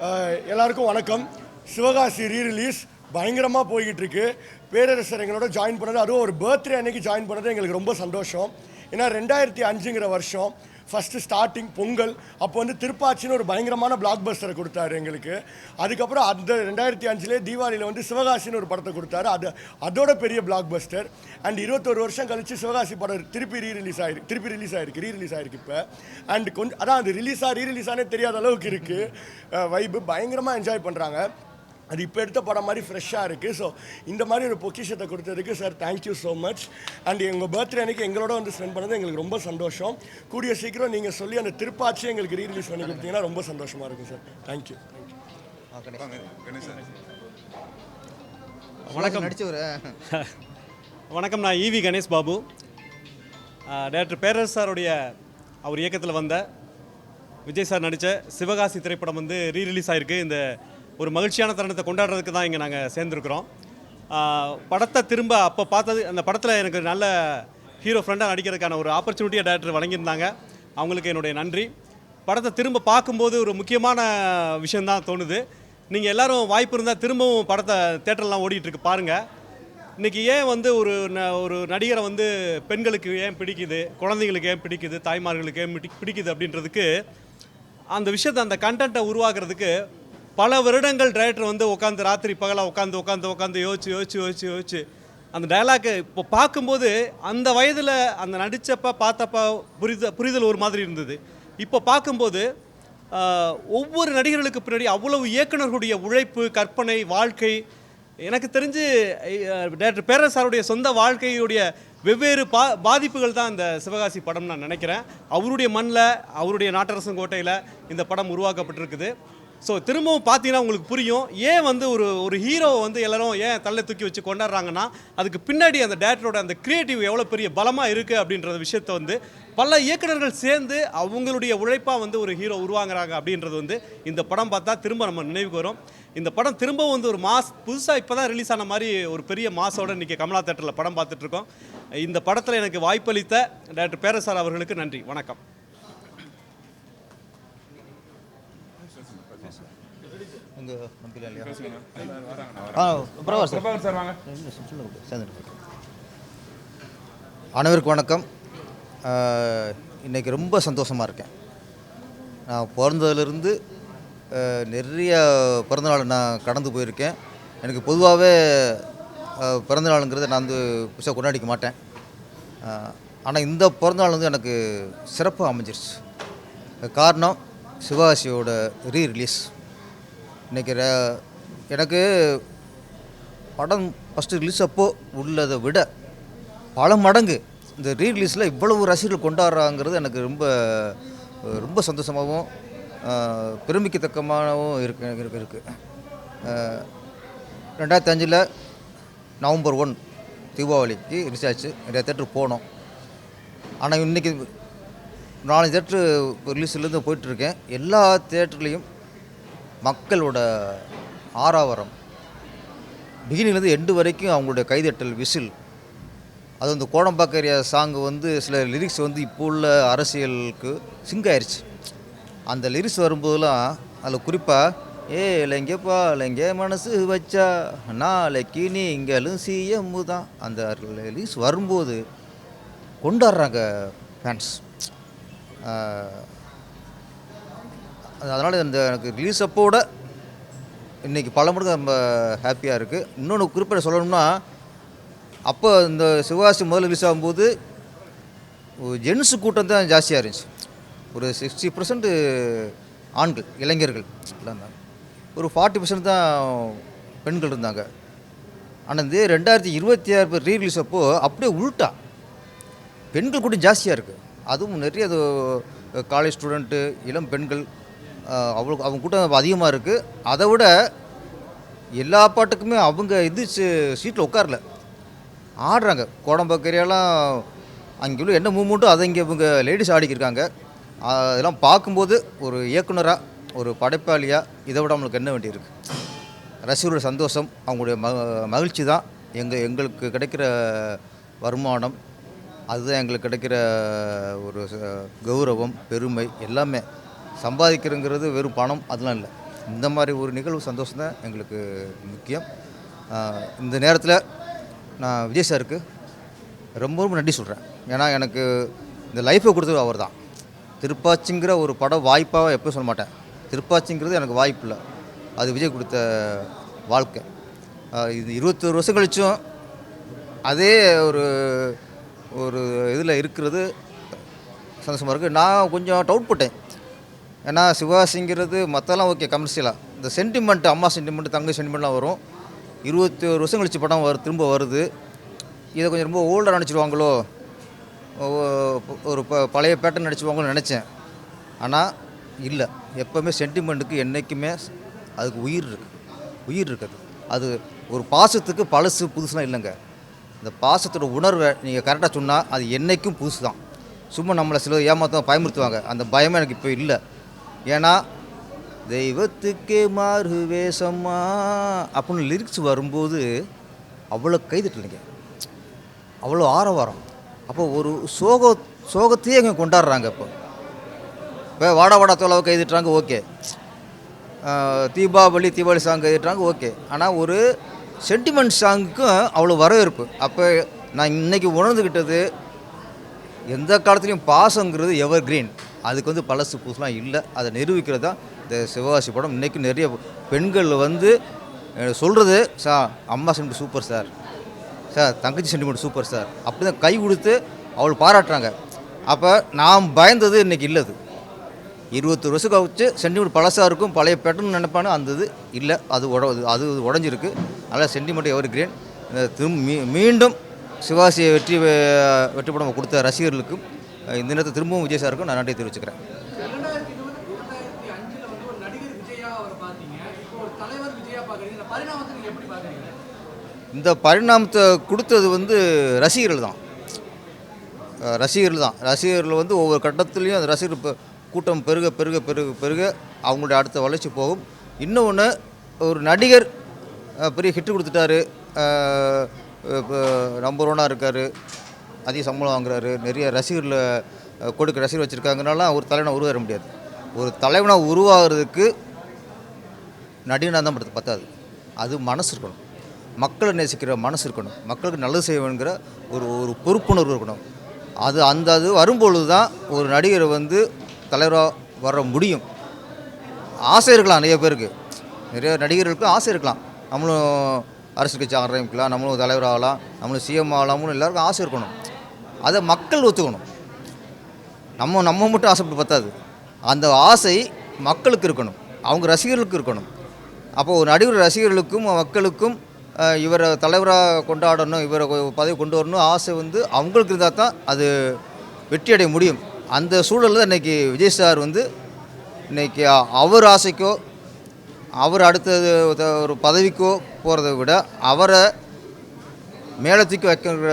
எல்லாருக்கும் வணக்கம். சிவகாசி ரீரிலீஸ் பயங்கரமாக போய்கிட்டு இருக்கு. பேரரசர் எங்களோட ஜாயின் பண்ணது, அதுவும் ஒரு பர்த்டே அன்னைக்கு ஜாயின் பண்ணது எங்களுக்கு ரொம்ப சந்தோஷம். ஏன்னா 2005ங்கிற வருஷம் ஃபஸ்ட்டு ஸ்டார்டிங் பொங்கல் அப்போ வந்து திருப்பாச்சின்னு ஒரு பயங்கரமான பிளாக் பஸ்டரை கொடுத்தாரு எங்களுக்கு. அதுக்கப்புறம் அந்த 2005 தீபாவளியில் வந்து சிவகாசின்னு ஒரு படத்தை கொடுத்தாரு. அதோட பெரிய பிளாக் பஸ்டர். அண்ட் 21 வருஷம் கழிச்சு சிவகாசி படம் திருப்பி ரீரிலீஸ் ஆயிருக்கு இப்போ. அண்ட் கொஞ்சம் அதான் அது ரீரிலீஸானே தெரியாத அளவுக்கு இருக்குது. வைப்பு பயங்கரமாக என்ஜாய் பண்ணுறாங்க. அது இப்போ எடுத்த படம் மாதிரி ஃப்ரெஷ்ஷாக இருக்குது. ஸோ இந்த மாதிரி ஒரு பொக்கிஷத்தை கொடுத்ததுக்கு sir thank you so much. And எங்கள் பர்த்டே அன்றைக்கி எங்களோட வந்து ஸ்பெண்ட் பண்ணது எங்களுக்கு ரொம்ப சந்தோஷம். கூடிய சீக்கிரம் நீங்கள் சொல்லி அந்த திருப்பாச்சி எங்களுக்கு ரீரிலீஸ் பண்ணி கொடுத்தீங்கன்னா ரொம்ப சந்தோஷமாக இருக்கும் சார். தேங்க்யூ. வணக்கம். வணக்கம். நான் ஈவி கணேஷ் பாபு. டைரக்டர் பேரரசு சாருடைய அவர் இயக்கத்தில் வந்த விஜய் சார் நடித்த சிவகாசி திரைப்படம் வந்து ரீரிலீஸ் ஆகிருக்கு. இந்த ஒரு மகிழ்ச்சியான தருணத்தை கொண்டாடுறதுக்கு தான் இங்கே நாங்கள் சேர்ந்துருக்குறோம். படத்தை திரும்ப அப்போ பார்த்தது, அந்த படத்தில் எனக்கு நல்ல ஹீரோ ஃப்ரெண்டாக நடிக்கிறதுக்கான ஒரு ஆப்பர்ச்சுனிட்டியை டைரக்டர் வழங்கியிருந்தாங்க. அவங்களுக்கு என்னுடைய நன்றி. படத்தை திரும்ப பார்க்கும்போது ஒரு முக்கியமான விஷயந்தான் தோணுது. நீங்கள் எல்லோரும் வாய்ப்பு இருந்தால் திரும்பவும் படத்தை தேட்டர்லாம் ஓடிட்டுருக்கு பாருங்கள். இன்றைக்கி ஏன் வந்து ஒரு நடிகரை வந்து பெண்களுக்கு ஏன் பிடிக்குது, குழந்தைங்களுக்கு ஏன் பிடிக்குது, தாய்மார்களுக்கு ஏன் பிடிக்குது அப்படின்றதுக்கு அந்த விஷயத்தை, அந்த கண்டென்ட்டை உருவாக்குறதுக்கு பல வருடங்கள் டைரக்டர் வந்து உட்காந்து ராத்திரி பகலாக உட்காந்து யோசிச்சு அந்த டைலாக்கை இப்போ பார்க்கும்போது அந்த வயதில் அந்த நடித்தப்ப பார்த்தப்ப புரிதல் ஒரு மாதிரி இருந்தது. இப்போ பார்க்கும்போது ஒவ்வொரு நடிகர்களுக்கு பின்னாடி அவ்வளவு இயக்குநர்களுடைய உழைப்பு, கற்பனை, வாழ்க்கை. எனக்கு தெரிஞ்சு டைரக்டர் பேரரசு சாருடைய சொந்த வாழ்க்கையுடைய வெவ்வேறு பாதிப்புகள் தான் இந்த சிவகாசி படம் நான் நினைக்கிறேன். அவருடைய மண்ணில், அவருடைய நாட்டரசன் கோட்டையில் இந்த படம் உருவாக்கப்பட்டிருக்குது. ஸோ திரும்பவும் பார்த்தீங்கன்னா உங்களுக்கு புரியும் ஏன் வந்து ஒரு ஹீரோவை வந்து எல்லோரும் ஏன் தள்ள தூக்கி வச்சு கொண்டாடுறாங்கன்னா அதுக்கு பின்னாடி அந்த டேரக்டரோட அந்த கிரியேட்டிவ் எவ்வளோ பெரிய பலமாக இருக்குது அப்படின்ற விஷயத்தை வந்து பல இயக்குநர்கள் சேர்ந்து அவங்களுடைய உழைப்பாக வந்து ஒரு ஹீரோ உருவாங்குறாங்க அப்படின்றது வந்து இந்த படம் பார்த்தா திரும்ப நம்ம நினைவுக்கு வரும். இந்த படம் திரும்பவும் வந்து ஒரு புதுசாக இப்போ தான் ரிலீஸ் ஆன மாதிரி ஒரு பெரிய மாசோட இன்றைக்கி கமலா தேட்டரில் படம் பார்த்துட்ருக்கோம். இந்த படத்தில் எனக்கு வாய்ப்பளித்த டைரக்டர் பேரரசு சார் அவர்களுக்கு நன்றி. வணக்கம். அனைவருக்கும் வணக்கம். இன்றைக்கி ரொம்ப சந்தோஷமாக இருக்கேன். நான் பிறந்ததுலேருந்து நிறைய பிறந்தநாள் நான் கடந்து போயிருக்கேன். எனக்கு பொதுவாகவே பிறந்தநாளுங்கிறத நான் வந்து புதுசாக கொண்டாடிக்க மாட்டேன். ஆனால் இந்த பிறந்தநாள் வந்து எனக்கு சிறப்பாக அமைஞ்சிருச்சு. காரணம் சிவகாசியோட ரீரிலீஸ். இன்றைக்கி எனக்கு படம் ஃபஸ்ட்டு ரிலீஸ் அப்போது உள்ளதை விட பல மடங்கு இந்த ரீரிலீஸில் இவ்வளவு ரசிகர்கள் கொண்டாடுறாங்கிறது எனக்கு ரொம்ப ரொம்ப சந்தோஷமாகவும் பெருமிக்கத்தக்கமாகவும் இருக்குது. 2005 நவம்பர் 1 தீபாவளிக்கு ரிலீஸ் ஆச்சு. நிறைய தேட்டருக்கு போனோம். ஆனால் இன்றைக்கி 4 தேட்டரு ரிலீஸ்லேருந்து போயிட்டுருக்கேன். எல்லா தேட்டர்லேயும் மக்களோட ஆரவாரம் பிகினிங்லேருந்து எண்டு வரைக்கும் அவங்களுடைய கைதட்டல், விசில். அது வந்து கோடம்பாக்க ஏரியா சாங்கு வந்து சில லிரிக்ஸ் வந்து இப்போ உள்ள அரசியலுக்கு சிங்க் ஆயிடுச்சு. அந்த லிரிக்ஸ் வரும்போதெல்லாம் அதில் குறிப்பாக இளைஞப்பா இளைஞ மனசு வச்சா நாளைக்கு நீங்களும் சிஎம்மு தான், அந்த லிரிக்ஸ் வரும்போது கொண்டாடுறாங்க ஃபேன்ஸ். அதனால் இந்த எனக்கு ரிலீஸ் அப்போட இன்றைக்கி பல மடங்கு ரொம்ப ஹாப்பியாக இருக்குது. இன்னொன்று குறிப்பிட சொல்லணும்னா, அப்போ இந்த சிவகாசி முதல்ல ரிலீஸ் ஆகும்போது ஜென்ஸு கூட்டம் தான் ஜாஸ்தியாக இருந்துச்சு. ஒரு 60% ஆண்கள், இளைஞர்கள் இருந்தாங்க. ஒரு 40% தான் பெண்கள் இருந்தாங்க. ஆனால் இந்த 2026 ரீரிலீஸ் அப்போது அப்படியே உள்ட்டா பெண்கள் கூட்டம் ஜாஸ்தியாக இருக்குது. அதுவும் நிறைய அது காலேஜ் ஸ்டூடெண்ட்டு, இளம் பெண்கள், அவங்க கூட்டம் அதிகமாக இருக்குது. அதை விட எல்லா பாட்டுக்குமே அவங்க சீட்டில் உட்காரல, ஆடுறாங்க. கோடம்பாக்க ஏரியாலாம் அங்கே உள்ள என்ன மூமெண்ட்டோ அதை இங்கே இவங்க லேடிஸ் ஆடிக்கிருக்காங்க. அதெல்லாம் பார்க்கும்போது ஒரு இயக்குனராக, ஒரு படைப்பாளியாக இதை விட அவங்களுக்கு என்ன வேண்டியிருக்கு? ரசிகரோட சந்தோஷம், அவங்களுடைய மகிழ்ச்சி தான் எங்களுக்கு கிடைக்கிற வருமானம். அதுதான் எங்களுக்கு கிடைக்கிற ஒரு கௌரவம், பெருமை. எல்லாமே சம்பாதிக்கிறங்கிறது வெறும் பணம் அதெல்லாம் இல்லை. இந்த மாதிரி ஒரு நிகழ்வு சந்தோஷம் தான் எங்களுக்கு முக்கியம். இந்த நேரத்தில் நான் விஜய் சாருக்கு ரொம்ப ரொம்ப நன்றி சொல்கிறேன். ஏன்னா எனக்கு இந்த லைஃப்பை கொடுத்தது அவர் தான். திருப்பாச்சிங்கிற ஒரு படம் வாய்ப்பாக எப்போ சொல்ல மாட்டேன். திருப்பாச்சிங்கிறது எனக்கு வாய்ப்பு இல்லை, அது விஜய் கொடுத்த வாழ்க்கை. இது 21 வருஷம் கழிச்சும் அதே ஒரு ஒரு இதில் இருக்கிறது சந்தோஷமாக இருக்குது. நான் கொஞ்சம் டவுட் போட்டேன். ஏன்னா சிவாசிங்கிறது மற்றெல்லாம் ஓகே கமர்ஷியலாக, இந்த சென்டிமெண்ட், அம்மா சென்டிமெண்ட், தங்கை சென்டிமெண்ட்லாம் வரும். 21 வருஷம் கழிச்சு படம் திரும்ப வருது. இதை கொஞ்சம் ரொம்ப ஓல்டாக நினச்சிடுவாங்களோ, ஒரு பழைய பேட்டர்ன் நடிச்சுவாங்களோ நினச்சேன். ஆனால் இல்லை, எப்போவுமே சென்டிமெண்ட்டுக்கு என்றைக்குமே அதுக்கு உயிர் இருக்குது. அது ஒரு பாசத்துக்கு பழசு புதுசுலாம் இல்லைங்க. இந்த பாசத்தோட உணர்வை நீங்கள் கரெக்டாக சொன்னால் அது என்றைக்கும் புதுசு தான். சும்மா நம்மளை சில ஏமாற்ற பயமுறுத்துவாங்க, அந்த பயமே எனக்கு இப்போ இல்லை. ஏன்னா தெய்வத்துக்கே மாறு வேஷம்மா அப்படின்னு லிரிக்ஸ் வரும்போது அவ்வளோ கைதட்டலைங்க, அவ்வளோ ஆரவாரம். அப்போ ஒரு சோகத்தையே இங்கே கொண்டாடுறாங்க. இப்போ வாடா வாடா தோலாவை கைதிட்டுறாங்க, ஓகே. தீபாவளி சாங் கைதிட்டுறாங்க, ஓகே. ஆனால் ஒரு சென்டிமெண்ட் சாங்குக்கும் அவ்வளோ வரவேற்பு. அப்போ நான் இன்றைக்கி உணர்ந்துக்கிட்டது, எந்த காலத்துலேயும் பாசங்கிறது எவர் கிரீன், அதுக்கு வந்து பழசு புதுசுலாம் இல்லை. அதை நிரூபிக்கிறது தான் இந்த சிவகாசி படம். இன்றைக்கி நிறைய பெண்கள் வந்து சொல்கிறது, சார் அம்மா சென்டிமெண்ட் சூப்பர் சார், சார் தங்கச்சி சென்டிமெண்ட் சூப்பர் சார், அப்படி தான் கை கொடுத்து அவள் பாராட்டுறாங்க. அப்போ நான் பயந்தது இன்றைக்கி இல்லது. 21 வருஷம் கழிச்சு சென்டிமெண்ட் பழசாக இருக்கும், பழைய பேட்டர்னு நினைப்பானு அந்த இது இல்லை, அது உடஞ்சிருக்கு. அதனால் சென்டிமெண்ட் எவர் கிரேன். மீண்டும் சிவாசியை வெற்றி படம் கொடுத்த ரசிகர்களுக்கும் இந்த நேரத்தை திரும்பவும் விஜய் சாருக்கும் நான் நன்றி தெரிவிச்சுக்கிறேன். இந்த பரிணாமத்தை கொடுத்தது வந்து ரசிகர்கள் தான். ரசிகர்கள் வந்து ஒவ்வொரு கட்டத்துலேயும் அந்த ரசிகர் கூட்டம் பெருக அவங்களுடைய அடுத்த வளர்ச்சி போகும். இன்னொன்று, ஒரு நடிகர் பெரிய ஹிட்டு கொடுத்துட்டாரு, நம்பர் 1 இருக்கார், அதிக சம்பளம் வாங்குறாரு, நிறைய ரசிகர்களை கொடுக்க ரசிகர் வச்சுருக்காங்கனால ஒரு தலைவனை உருவாக முடியாது. ஒரு தலைவனை உருவாகிறதுக்கு நடிகனாக தான் பத்தாது, அது மனசு இருக்கணும், மக்களை நேசிக்கிற மனசு இருக்கணும், மக்களுக்கு நல்லது செய்வேங்கிற ஒரு பொறுப்புணர்வு இருக்கணும். அது வரும்பொழுது தான் ஒரு நடிகரை வந்து தலைவராக வர முடியும். ஆசை இருக்கலாம், நிறைய நடிகர்களுக்கு ஆசை இருக்கலாம், நம்மளும் அரசியல் கட்சி ஆரம்பிக்கலாம், நம்மளும் தலைவராகலாம், நம்மளும் சிஎம் ஆகலாம்னு எல்லாருக்கும் ஆசை இருக்கணும். அதை மக்கள் ஒத்துக்கணும். நம்ம மட்டும் ஆசைப்பட்டு பத்தாது, அந்த ஆசை மக்களுக்கு இருக்கணும், அவங்க ரசிகர்களுக்கு இருக்கணும். அப்போ ஒரு நடிகர் ரசிகர்களுக்கும் மக்களுக்கும் இவரை தலைவராக கொண்டாடணும், இவரை பதவி கொண்டு வரணும் ஆசை வந்து அவங்களுக்கு இருந்தால் தான் அது வெற்றி அடைய முடியும். அந்த சூழலில் இன்றைக்கி விஜய் சார் வந்து இன்றைக்கி அவர் ஆசைக்கோ அவர் அடுத்தது ஒரு பதவிக்கோ போகிறத விட அவரை மேலத்துக்கு வைக்கிற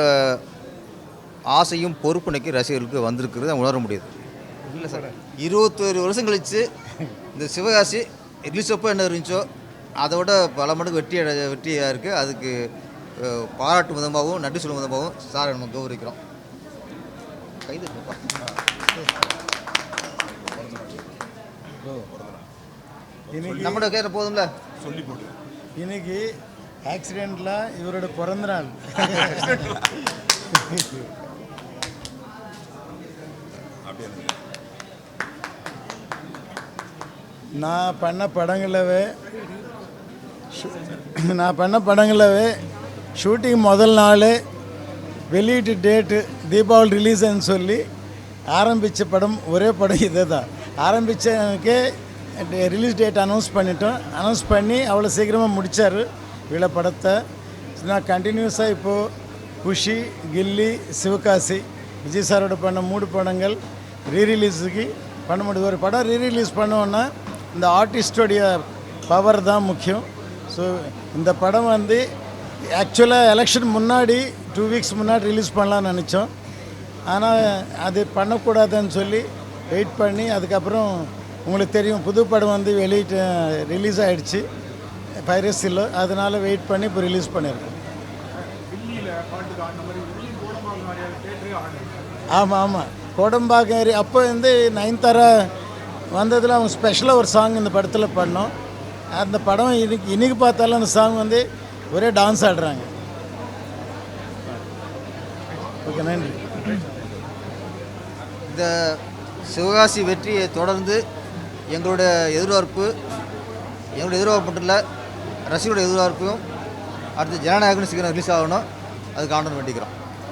ஆசையும் பொறுப்பு இன்றைக்கி ரசிகர்களுக்கு வந்திருக்கிறத உணர முடியுது. இல்லை சார், 21 வருஷம் கழித்து இந்த சிவகாசி ரிலீஸ் அப்போ என்ன இருந்துச்சோ அதை விட பல மடங்கு வெற்றியாக இருக்குது. அதுக்கு பாராட்டு விதமாகவும் நன்றி சொல்லும் விதமாகவும் சாரை நம்ம கௌரவிக்கிறோம். கைது நம்மளோட கேட்ட போதும்ல சொல்லி போட்டு. இன்னைக்கு ஆக்சிடெண்ட்டில் இவரோட பிறந்த நாள். நான் பண்ண படங்களவே ஷூட்டிங் முதல் நாள் வெளியீட்டு டேட்டு தீபாவளி ரிலீஸ்ன்னு சொல்லி ஆரம்பித்த படம் ஒரே படம் இதே தான். ஆரம்பித்த எனக்கு ரிலீஸ் டேட் அனௌன்ஸ் பண்ணி அவ்வளோ சீக்கிரமாக முடித்தார் இவ்வளோ படத்தை. நான் கண்டினியூஸாக இப்போது குஷி, கில்லி, சிவகாசி விஜய் சாரோட பண்ண 3 படங்கள் ரீரிலீஸுக்கு பண்ண முடியுது. ஒரு படம் ரீரிலீஸ் பண்ணோன்னா இந்த ஆர்டிஸ்டோடைய பவர் தான் முக்கியம். ஸோ இந்த படம் வந்து ஆக்சுவலாக எலெக்ஷன் முன்னாடி 2 வீக்ஸ் முன்னாடி ரிலீஸ் பண்ணலான்னு நினச்சோம். ஆனால் அது பண்ணக்கூடாதுன்னு சொல்லி வெயிட் பண்ணி அதுக்கப்புறம் உங்களுக்கு தெரியும் புது படம் வந்து ரிலீஸ் ஆகிடுச்சு பைரசியில், அதனால் வெயிட் பண்ணி இப்போ ரிலீஸ் பண்ணியிருக்கோம். ஆமாம் கோடம்பாக்கம் ஏரியா அப்போ வந்து நயன்தாரா வந்ததில் அவங்க ஸ்பெஷலாக ஒரு சாங் இந்த படத்தில் பண்ணோம். அந்த படம் இன்னைக்கு பார்த்தாலும் அந்த சாங் வந்து ஒரே டான்ஸ் ஆடுறாங்க. ஓகே, நன்றி. இந்த சிவகாசி வெற்றியை தொடர்ந்து எங்களுடைய எதிர்பார்ப்பு மட்டும் இல்லை, ரசிகருடைய எதிர்பார்ப்பும் அடுத்து ஜனநாயகம்னு சீக்கிரம் ரிலீஸ் ஆகணும், அதுக்கு ஆண்டவன் வேண்டிக்கிறோம்.